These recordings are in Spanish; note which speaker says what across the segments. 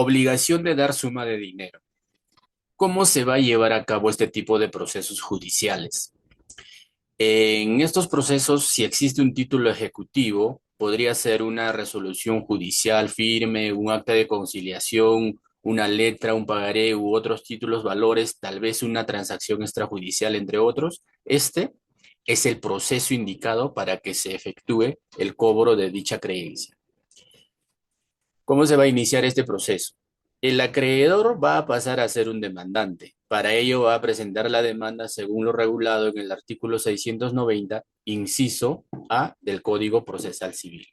Speaker 1: Obligación de dar suma de dinero. ¿Cómo se va a llevar a cabo este tipo de procesos judiciales? En estos procesos, si existe un título ejecutivo, podría ser una resolución judicial firme, un acta de conciliación, una letra, un pagaré u otros títulos, valores, tal vez una transacción extrajudicial, entre otros. Este es el proceso indicado para que se efectúe el cobro de dicha creencia. ¿Cómo se va a iniciar este proceso? El acreedor va a pasar a ser un demandante. Para ello va a presentar la demanda según lo regulado en el artículo 690, inciso A del Código Procesal Civil.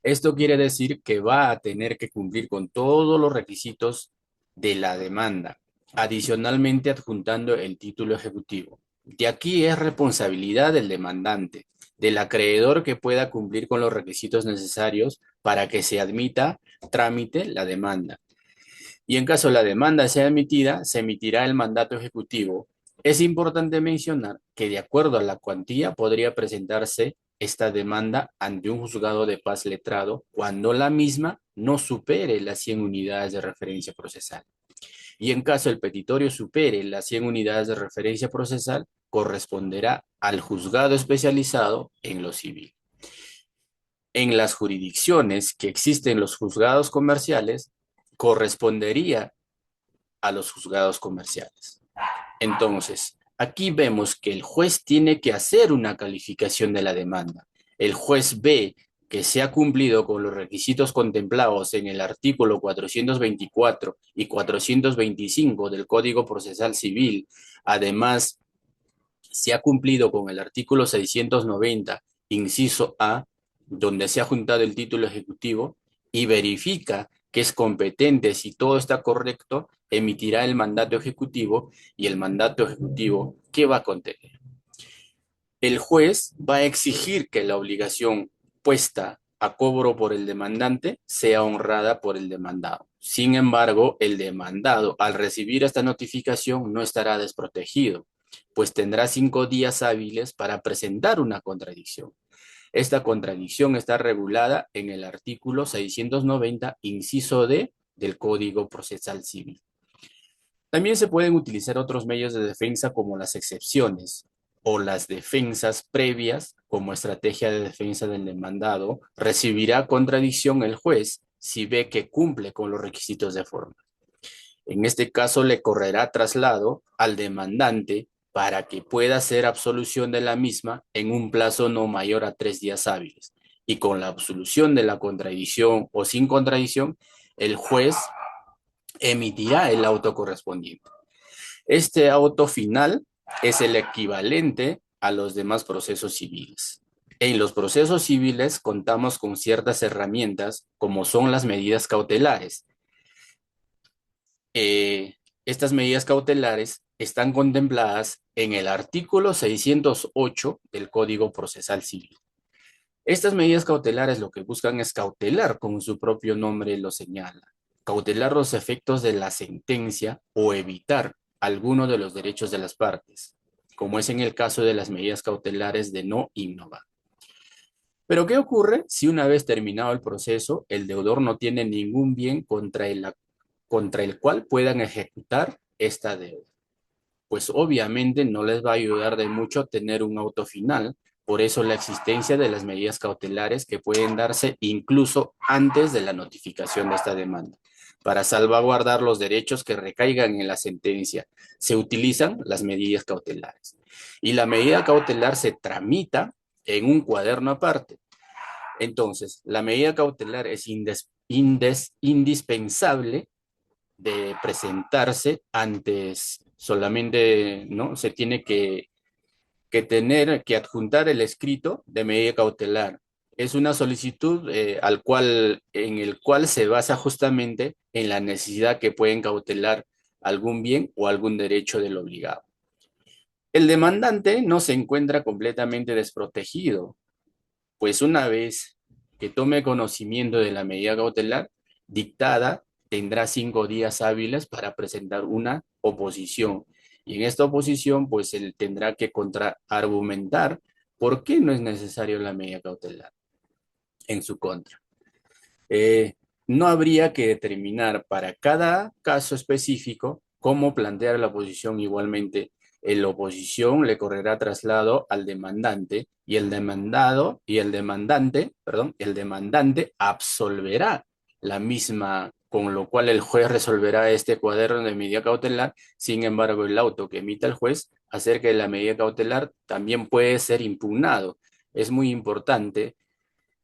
Speaker 1: Esto quiere decir que va a tener que cumplir con todos los requisitos de la demanda, adicionalmente adjuntando el título ejecutivo. De aquí es responsabilidad del demandante, del acreedor que pueda cumplir con los requisitos necesarios para que se admita trámite la demanda. Y en caso la demanda sea admitida, se emitirá el mandato ejecutivo. Es importante mencionar que de acuerdo a la cuantía podría presentarse esta demanda ante un juzgado de paz letrado cuando la misma no supere las 100 unidades de referencia procesal. Y en caso el petitorio supere las 100 unidades de referencia procesal, corresponderá al juzgado especializado en lo civil. En las jurisdicciones que existen los juzgados comerciales, correspondería a los juzgados comerciales. Entonces, aquí vemos que el juez tiene que hacer una calificación de la demanda. El juez ve que se ha cumplido con los requisitos contemplados en el artículo 424 y 425 del Código Procesal Civil. Además, se ha cumplido con el artículo 690, inciso A, donde se ha juntado el título ejecutivo y verifica que es competente, si todo está correcto, emitirá el mandato ejecutivo y el mandato ejecutivo, ¿qué va a contener? El juez va a exigir que la obligación puesta a cobro por el demandante sea honrada por el demandado. Sin embargo, el demandado, al recibir esta notificación, no estará desprotegido, pues tendrá 5 días hábiles para presentar una contradicción. Esta contradicción está regulada en el artículo 690, inciso D del Código Procesal Civil. También se pueden utilizar otros medios de defensa como las excepciones o las defensas previas como estrategia de defensa del demandado. Recibirá contradicción el juez si ve que cumple con los requisitos de forma. En este caso le correrá traslado al demandante para que pueda hacer absolución de la misma en un plazo no mayor a 3 días hábiles. Y con la absolución de la contradicción o sin contradicción, el juez emitirá el auto correspondiente. Este auto final es el equivalente a los demás procesos civiles. En los procesos civiles contamos con ciertas herramientas como son las medidas cautelares. Eh, Estas medidas cautelares están contempladas en el artículo 608 del Código Procesal Civil. Estas medidas cautelares lo que buscan es cautelar, como su propio nombre lo señala, cautelar los efectos de la sentencia o evitar alguno de los derechos de las partes, como es en el caso de las medidas cautelares de no innovar. Pero ¿qué ocurre si una vez terminado el proceso, el deudor no tiene ningún bien contra el cual puedan ejecutar esta deuda? Pues obviamente no les va a ayudar de mucho tener un auto final. Por eso la existencia de las medidas cautelares que pueden darse incluso antes de la notificación de esta demanda. Para salvaguardar los derechos que recaigan en la sentencia, se utilizan las medidas cautelares. Y la medida cautelar se tramita en un cuaderno aparte. Entonces, la medida cautelar es indispensable de presentarse antes, solamente, ¿no? Se tiene que adjuntar el escrito de medida cautelar. Es una solicitud en el cual se basa justamente en la necesidad que pueden cautelar algún bien o algún derecho del obligado. El demandante no se encuentra completamente desprotegido, pues una vez que tome conocimiento de la medida cautelar dictada, tendrá 5 días hábiles para presentar una oposición. Y en esta oposición, pues él tendrá que contraargumentar por qué no es necesario la medida cautelar en su contra. no habría que determinar para cada caso específico cómo plantear la oposición. Igualmente, la oposición le correrá traslado al demandante y el demandante, perdón, el demandante absolverá la misma, con lo cual el juez resolverá este cuaderno de medida cautelar. Sin embargo, el auto que emita el juez acerca de la medida cautelar también puede ser impugnado. Es muy importante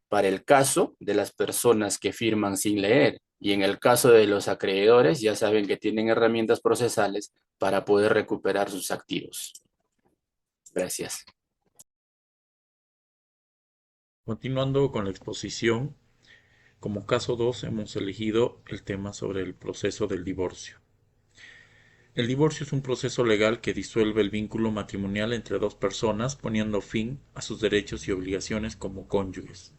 Speaker 1: para el caso de las personas que firman sin leer, y en el caso de los acreedores ya saben que tienen herramientas procesales para poder recuperar sus activos. Gracias.
Speaker 2: Continuando con la exposición, como caso 2 hemos elegido el tema sobre el proceso del divorcio. El divorcio es un proceso legal que disuelve el vínculo matrimonial entre dos personas, poniendo fin a sus derechos y obligaciones como cónyuges.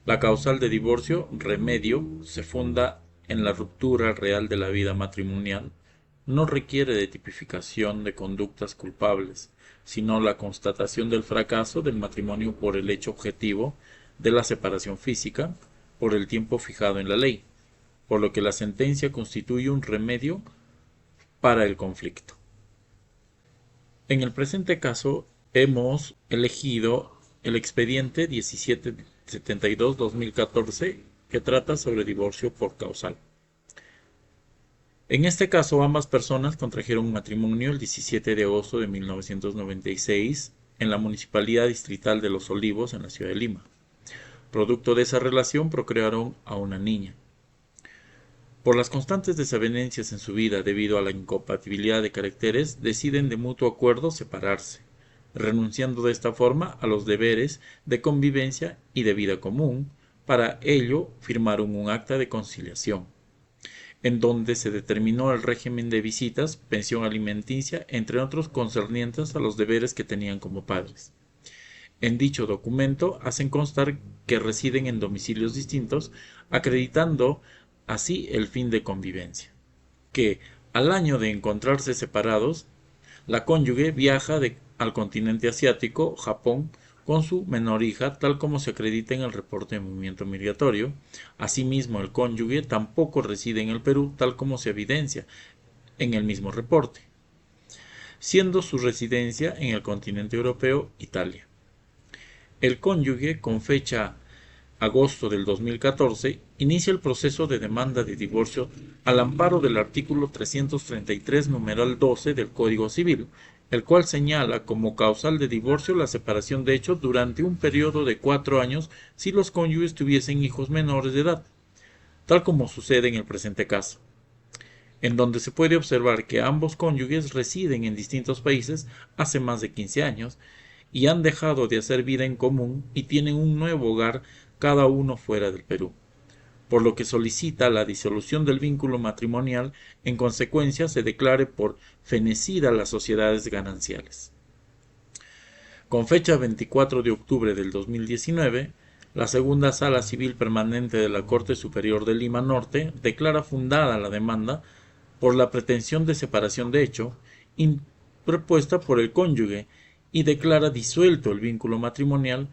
Speaker 2: La causal de divorcio, remedio, se funda en la ruptura real de la vida matrimonial. No requiere de tipificación de conductas culpables, sino la constatación del fracaso del matrimonio por el hecho objetivo de la separación física por el tiempo fijado en la ley, por lo que la sentencia constituye un remedio para el conflicto. En el presente caso hemos elegido el expediente 1772-2014 que trata sobre divorcio por causal. En este caso, ambas personas contrajeron un matrimonio el 17 de agosto de 1996 en la Municipalidad Distrital de Los Olivos, en la ciudad de Lima. Producto de esa relación procrearon a una niña. Por las constantes desavenencias en su vida debido a la incompatibilidad de caracteres, deciden de mutuo acuerdo separarse, renunciando de esta forma a los deberes de convivencia y de vida común. Para ello firmaron un acta de conciliación, en donde se determinó el régimen de visitas, pensión alimenticia, entre otros concernientes a los deberes que tenían como padres. En dicho documento hacen constar que residen en domicilios distintos, acreditando así el fin de convivencia. Que, al año de encontrarse separados, la cónyuge viaja al continente asiático, Japón, con su menor hija, tal como se acredita en el reporte de movimiento migratorio. Asimismo, el cónyuge tampoco reside en el Perú, tal como se evidencia en el mismo reporte, siendo su residencia en el continente europeo, Italia. El cónyuge, con fecha agosto del 2014, inicia el proceso de demanda de divorcio al amparo del artículo 333, numeral 12 del Código Civil, el cual señala como causal de divorcio la separación de hecho durante un periodo de 4 años si los cónyuges tuviesen hijos menores de edad, tal como sucede en el presente caso, en donde se puede observar que ambos cónyuges residen en distintos países hace más de 15 años y han dejado de hacer vida en común y tienen un nuevo hogar cada uno fuera del Perú, por lo que solicita la disolución del vínculo matrimonial. En consecuencia se declare por fenecida las sociedades gananciales. Con fecha 24 de octubre del 2019, la Segunda Sala Civil Permanente de la Corte Superior de Lima Norte declara fundada la demanda por la pretensión de separación de hecho interpuesta por el cónyuge y declara disuelto el vínculo matrimonial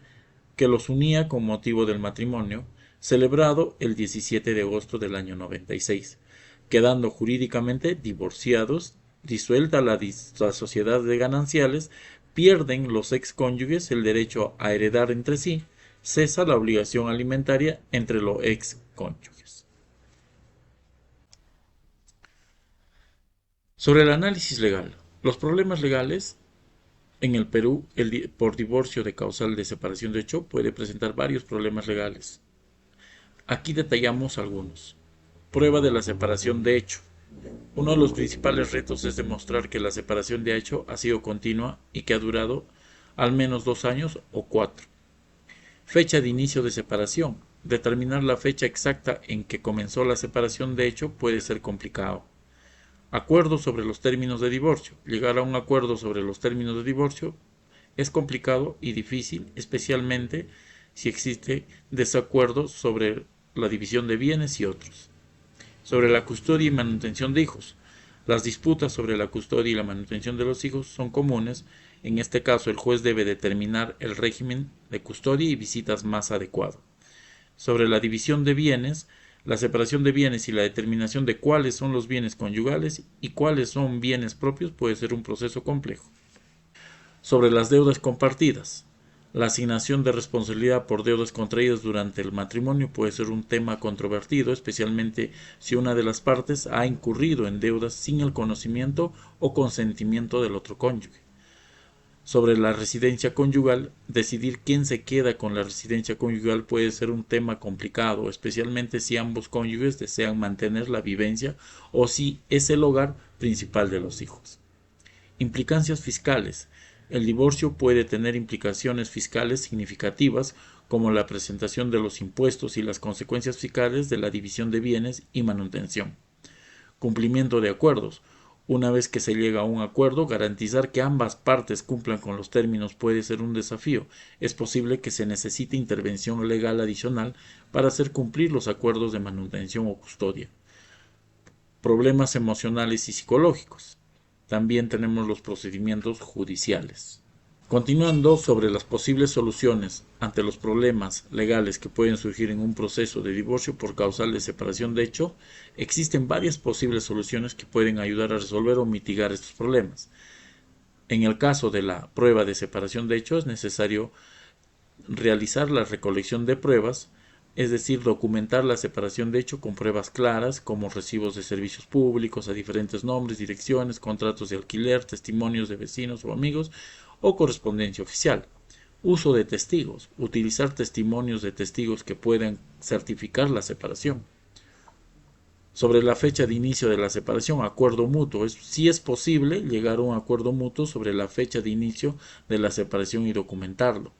Speaker 2: que los unía con motivo del matrimonio celebrado el 17 de agosto del año 96, quedando jurídicamente divorciados. Disuelta la sociedad de gananciales, pierden los excónyuges el derecho a heredar entre sí, cesa la obligación alimentaria entre los excónyuges. Sobre el análisis legal. Los problemas legales en el Perú, por divorcio de causal de separación de hecho, puede presentar varios problemas legales. Aquí detallamos algunos. Prueba de la separación de hecho. Uno de los principales retos es demostrar que la separación de hecho ha sido continua y que ha durado al menos 2 años o 4. Fecha de inicio de separación. Determinar la fecha exacta en que comenzó la separación de hecho puede ser complicado. Acuerdo sobre los términos de divorcio. Llegar a un acuerdo sobre los términos de divorcio es complicado y difícil, especialmente si existe desacuerdo sobre la división de bienes y otros. Sobre la custodia y manutención de hijos. Las disputas sobre la custodia y la manutención de los hijos son comunes. En este caso, el juez debe determinar el régimen de custodia y visitas más adecuado. Sobre la división de bienes, la separación de bienes y la determinación de cuáles son los bienes conyugales y cuáles son bienes propios puede ser un proceso complejo. Sobre las deudas compartidas, la asignación de responsabilidad por deudas contraídas durante el matrimonio puede ser un tema controvertido, especialmente si una de las partes ha incurrido en deudas sin el conocimiento o consentimiento del otro cónyuge. Sobre la residencia conyugal, decidir quién se queda con la residencia conyugal puede ser un tema complicado, especialmente si ambos cónyuges desean mantener la vivencia o si es el hogar principal de los hijos. Implicancias fiscales. El divorcio puede tener implicaciones fiscales significativas como la presentación de los impuestos y las consecuencias fiscales de la división de bienes y manutención. Cumplimiento de acuerdos. Una vez que se llega a un acuerdo, garantizar que ambas partes cumplan con los términos puede ser un desafío. Es posible que se necesite intervención legal adicional para hacer cumplir los acuerdos de manutención o custodia. Problemas emocionales y psicológicos. También tenemos los procedimientos judiciales. Continuando sobre las posibles soluciones ante los problemas legales que pueden surgir en un proceso de divorcio por causal de separación de hecho, existen varias posibles soluciones que pueden ayudar a resolver o mitigar estos problemas. En el caso de la prueba de separación de hecho, es necesario realizar la recolección de pruebas, es decir, documentar la separación de hecho con pruebas claras como recibos de servicios públicos a diferentes nombres, direcciones, contratos de alquiler, testimonios de vecinos o amigos o correspondencia oficial. Uso de testigos, utilizar testimonios de testigos que puedan certificar la separación. Sobre la fecha de inicio de la separación, acuerdo mutuo. Si es posible llegar a un acuerdo mutuo sobre la fecha de inicio de la separación y documentarlo.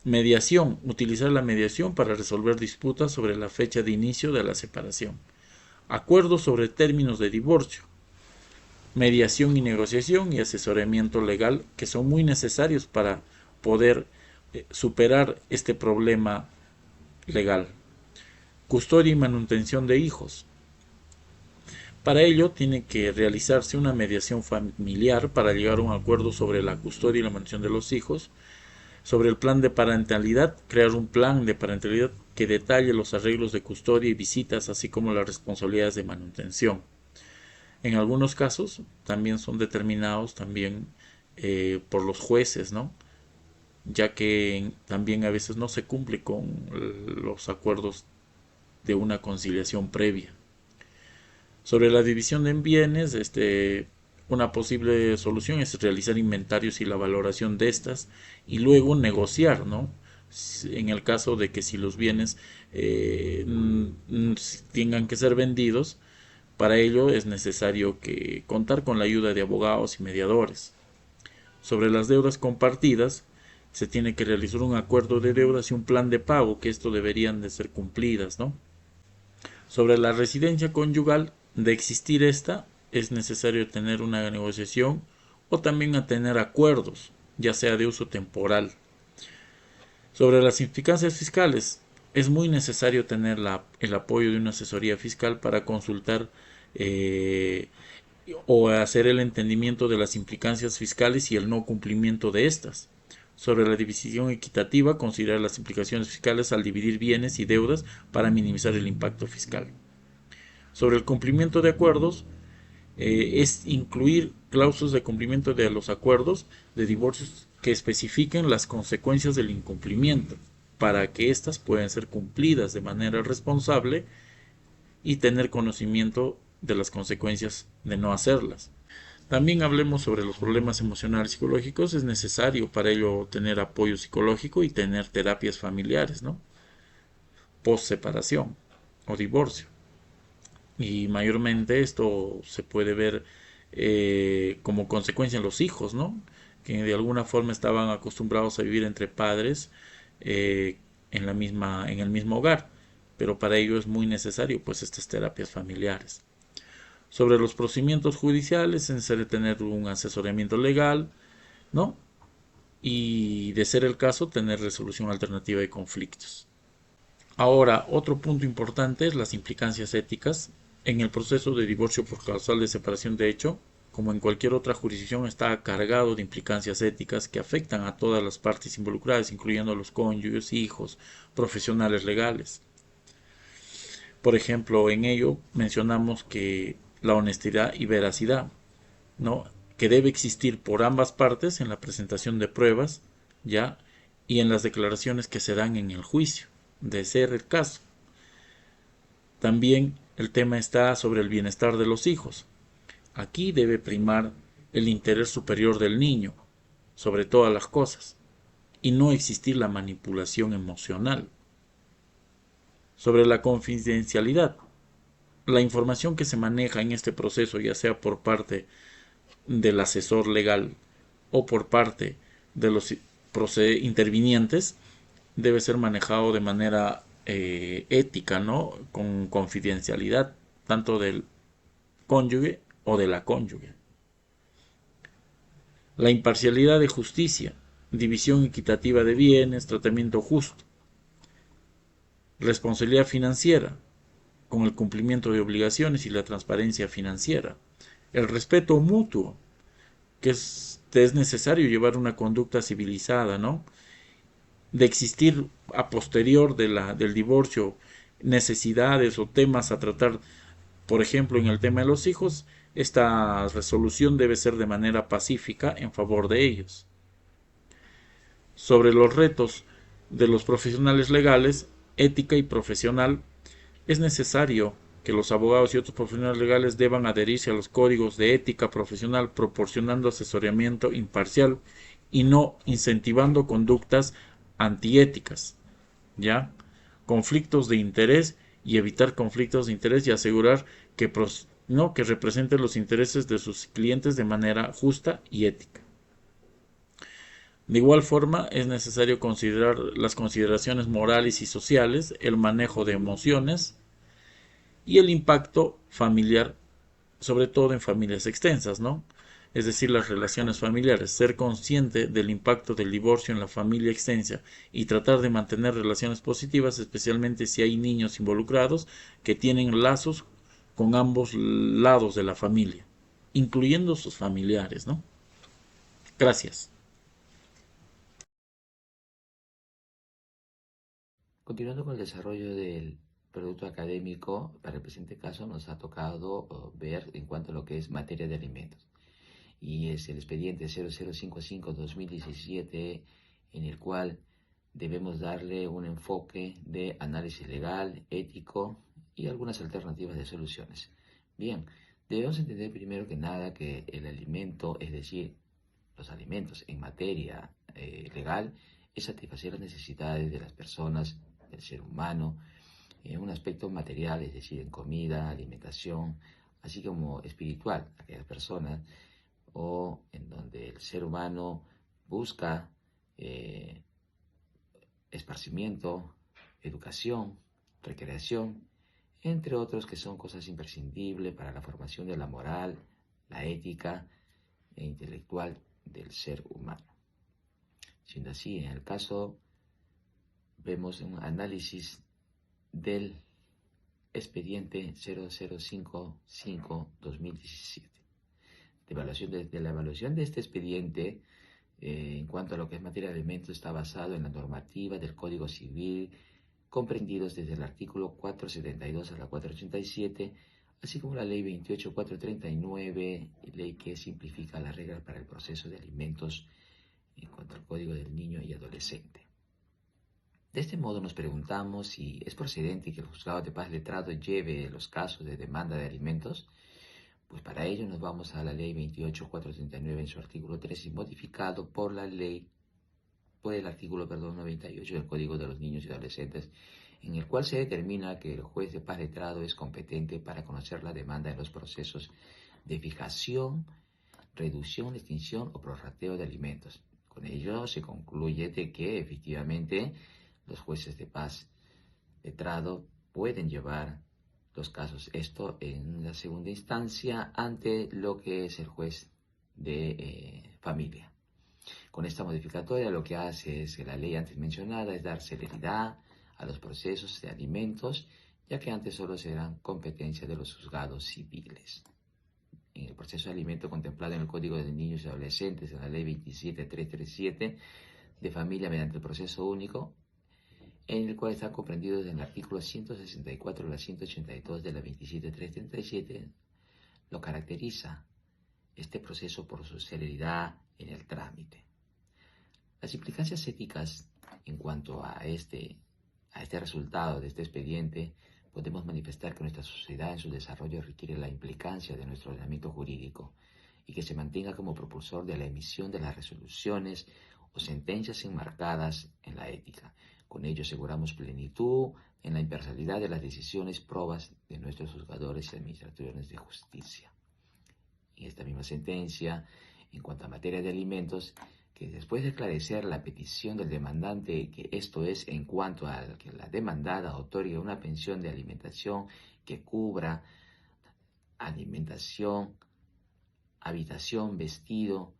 Speaker 2: Mediación. Utilizar la mediación para resolver disputas sobre la fecha de inicio de la separación. Acuerdos sobre términos de divorcio. Mediación y negociación y asesoramiento legal que son muy necesarios para poder superar este problema legal. Custodia y manutención de hijos. Para ello tiene que realizarse una mediación familiar para llegar a un acuerdo sobre la custodia y la manutención de los hijos. Sobre el plan de parentalidad, crear un plan de parentalidad que detalle los arreglos de custodia y visitas, así como las responsabilidades de manutención. En algunos casos también son determinados por los jueces, ¿no? Ya que también a veces no se cumple con los acuerdos de una conciliación previa. Sobre la división de bienes, una posible solución es realizar inventarios y la valoración de estas y luego negociar, ¿no? En el caso de que si los bienes tengan que ser vendidos, para ello es necesario contar con la ayuda de abogados y mediadores. Sobre las deudas compartidas, se tiene que realizar un acuerdo de deudas y un plan de pago, que esto deberían de ser cumplidas, ¿no? Sobre la residencia conyugal, de existir esta, es necesario tener una negociación o también a tener acuerdos, ya sea de uso temporal. Sobre las implicancias fiscales, es muy necesario tener el apoyo de una asesoría fiscal para consultar o hacer el entendimiento de las implicancias fiscales y el no cumplimiento de estas. Sobre la división equitativa, considerar las implicaciones fiscales al dividir bienes y deudas para minimizar el impacto fiscal. Sobre el cumplimiento de acuerdos, es incluir cláusulas de cumplimiento de los acuerdos de divorcios que especifiquen las consecuencias del incumplimiento para que éstas puedan ser cumplidas de manera responsable y tener conocimiento de las consecuencias de no hacerlas. También hablemos sobre los problemas emocionales y psicológicos. Es necesario para ello tener apoyo psicológico y tener terapias familiares, ¿no? Post separación o divorcio. Y mayormente esto se puede ver como consecuencia en los hijos, ¿no? Que de alguna forma estaban acostumbrados a vivir entre padres en el mismo hogar, pero para ello es muy necesario pues estas terapias familiares. Sobre los procedimientos judiciales es necesario tener un asesoramiento legal, ¿no? Y de ser el caso tener resolución alternativa de conflictos. Ahora, otro punto importante es las implicancias éticas. En el proceso de divorcio por causal de separación de hecho, como en cualquier otra jurisdicción, está cargado de implicancias éticas que afectan a todas las partes involucradas, incluyendo a los cónyuges, hijos, profesionales legales. Por ejemplo, en ello mencionamos que la honestidad y veracidad, ¿no? Que debe existir por ambas partes en la presentación de pruebas, ¿ya? Y en las declaraciones que se dan en el juicio, de ser el caso. También el tema está sobre el bienestar de los hijos. Aquí debe primar el interés superior del niño, sobre todas las cosas, y no existir la manipulación emocional. Sobre la confidencialidad, la información que se maneja en este proceso, ya sea por parte del asesor legal o por parte de los intervinientes, debe ser manejado de manera ética, ¿no? Con confidencialidad, tanto del cónyuge o de la cónyuge. La imparcialidad de justicia, división equitativa de bienes, tratamiento justo. Responsabilidad financiera, con el cumplimiento de obligaciones y la transparencia financiera. El respeto mutuo, que es necesario llevar una conducta civilizada, ¿no? De existir a posterior del divorcio necesidades o temas a tratar, por ejemplo, en el tema de los hijos, esta resolución debe ser de manera pacífica en favor de ellos. Sobre los retos de los profesionales legales, ética y profesional, es necesario que los abogados y otros profesionales legales deban adherirse a los códigos de ética profesional, proporcionando asesoramiento imparcial y no incentivando conductas antiéticas, ¿ya? Conflictos de interés y evitar conflictos de interés y asegurar que, no, que representen los intereses de sus clientes de manera justa y ética. De igual forma, es necesario considerar las consideraciones morales y sociales, el manejo de emociones y el impacto familiar, sobre todo en familias extensas, ¿no? Es decir, las relaciones familiares, ser consciente del impacto del divorcio en la familia extensa y tratar de mantener relaciones positivas, especialmente si hay niños involucrados que tienen lazos con ambos lados de la familia, incluyendo sus familiares, ¿no? Gracias.
Speaker 3: Continuando con el desarrollo del producto académico, para el presente caso nos ha tocado ver en cuanto a lo que es materia de alimentos. Y es el expediente 0055-2017 en el cual debemos darle un enfoque de análisis legal, ético y algunas alternativas de soluciones. Bien, debemos entender primero que nada que el alimento, es decir, los alimentos en materia legal, es satisfacer las necesidades de las personas, del ser humano, en un aspecto material, es decir, en comida, alimentación, así como espiritual, aquellas personas, o en donde el ser humano busca eh, esparcimiento, educación, recreación, entre otros que son cosas imprescindibles para la formación de la moral, la ética e intelectual del ser humano. Siendo así, en el caso vemos un análisis del expediente 0055-2017. De la evaluación de este expediente, en cuanto a lo que es materia de alimentos, está basado en la normativa del Código Civil, comprendidos desde el artículo 472 a la 487, así como la ley 28439, ley que simplifica las reglas para el proceso de alimentos en cuanto al Código del Niño y Adolescente. De este modo nos preguntamos si es procedente que el Juzgado de Paz Letrado lleve los casos de demanda de alimentos. Pues para ello nos vamos a la ley 28439 en su artículo 3 y modificado por el artículo 98 del Código de los Niños y Adolescentes, en el cual se determina que el juez de paz letrado es competente para conocer la demanda en los procesos de fijación, reducción, extinción o prorrateo de alimentos. Con ello se concluye de que efectivamente los jueces de paz letrado pueden llevar los casos, esto en la segunda instancia ante lo que es el juez de familia. Con esta modificatoria lo que hace es que la ley antes mencionada es dar celeridad a los procesos de alimentos, ya que antes solo serán competencia de los juzgados civiles. en el proceso de alimento contemplado en el Código de Niños y Adolescentes, en la Ley 27337 de Familia mediante el proceso único, en el cual están comprendidos en el artículo 164 y la 182 de la 27337, lo caracteriza este proceso por su celeridad en el trámite. Las implicancias éticas en cuanto a este resultado de este expediente, podemos manifestar que nuestra sociedad en su desarrollo requiere la implicancia de nuestro ordenamiento jurídico y que se mantenga como propulsor de la emisión de las resoluciones o sentencias enmarcadas en la ética. Con ello aseguramos plenitud en la imparcialidad de las decisiones probas de nuestros juzgadores y administradores de justicia. En esta misma sentencia, en cuanto a materia de alimentos, que después de esclarecer la petición del demandante, que esto es en cuanto a que la demandada otorgue una pensión de alimentación que cubra alimentación, habitación, vestido,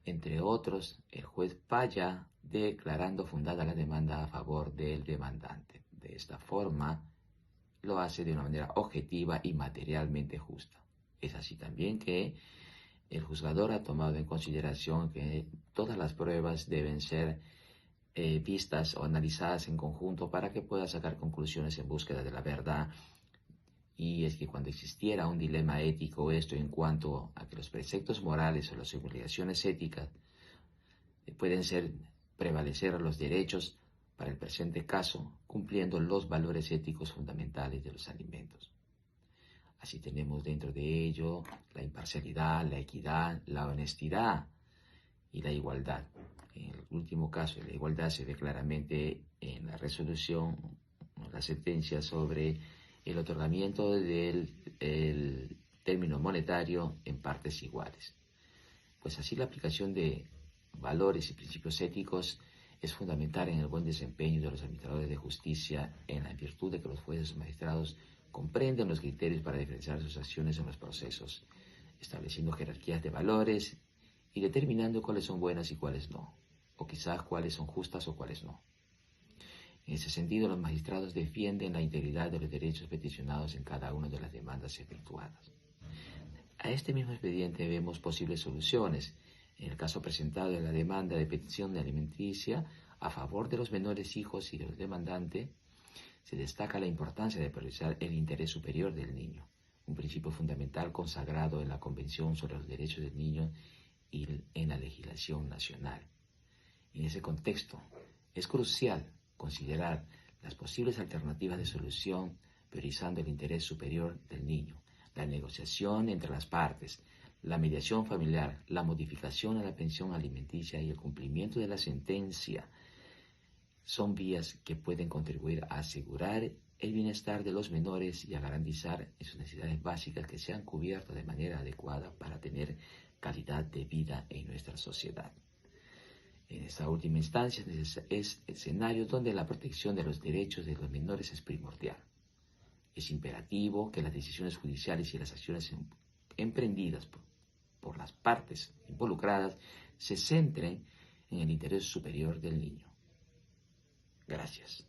Speaker 3: entre otros, el juez falla declarando fundada la demanda a favor del demandante. De esta forma, lo hace de una manera objetiva y materialmente justa. Es así también que el juzgador ha tomado en consideración que todas las pruebas deben ser vistas o analizadas en conjunto para que pueda sacar conclusiones en búsqueda de la verdad. Y es que cuando existiera un dilema ético, esto en cuanto a que los preceptos morales o las obligaciones éticas pueden prevalecer los derechos para el presente caso, cumpliendo los valores éticos fundamentales de los alimentos. Así tenemos dentro de ello la imparcialidad, la equidad, la honestidad y la igualdad. En el último caso, la igualdad se ve claramente en la resolución, en la sentencia sobre el otorgamiento del término monetario en partes iguales. Pues así la aplicación de valores y principios éticos es fundamental en el buen desempeño de los administradores de justicia, en la virtud de que los jueces y magistrados comprenden los criterios para diferenciar sus acciones en los procesos, estableciendo jerarquías de valores y determinando cuáles son buenas y cuáles no, o quizás cuáles son justas o cuáles no. En ese sentido, los magistrados defienden la integridad de los derechos peticionados en cada una de las demandas efectuadas. A este mismo expediente vemos posibles soluciones. En el caso presentado de la demanda de petición de alimenticia a favor de los menores hijos y del demandante, se destaca la importancia de priorizar el interés superior del niño, un principio fundamental consagrado en la Convención sobre los Derechos del Niño y en la legislación nacional. En ese contexto, es crucial considerar las posibles alternativas de solución priorizando el interés superior del niño, la negociación entre las partes, la mediación familiar, la modificación a la pensión alimenticia y el cumplimiento de la sentencia son vías que pueden contribuir a asegurar el bienestar de los menores y a garantizar sus necesidades básicas que sean cubiertas de manera adecuada para tener calidad de vida en nuestra sociedad. En esta última instancia es escenario donde la protección de los derechos de los menores es primordial. Es imperativo que las decisiones judiciales y las acciones emprendidas por las partes involucradas se centren en el interés superior del niño. Gracias.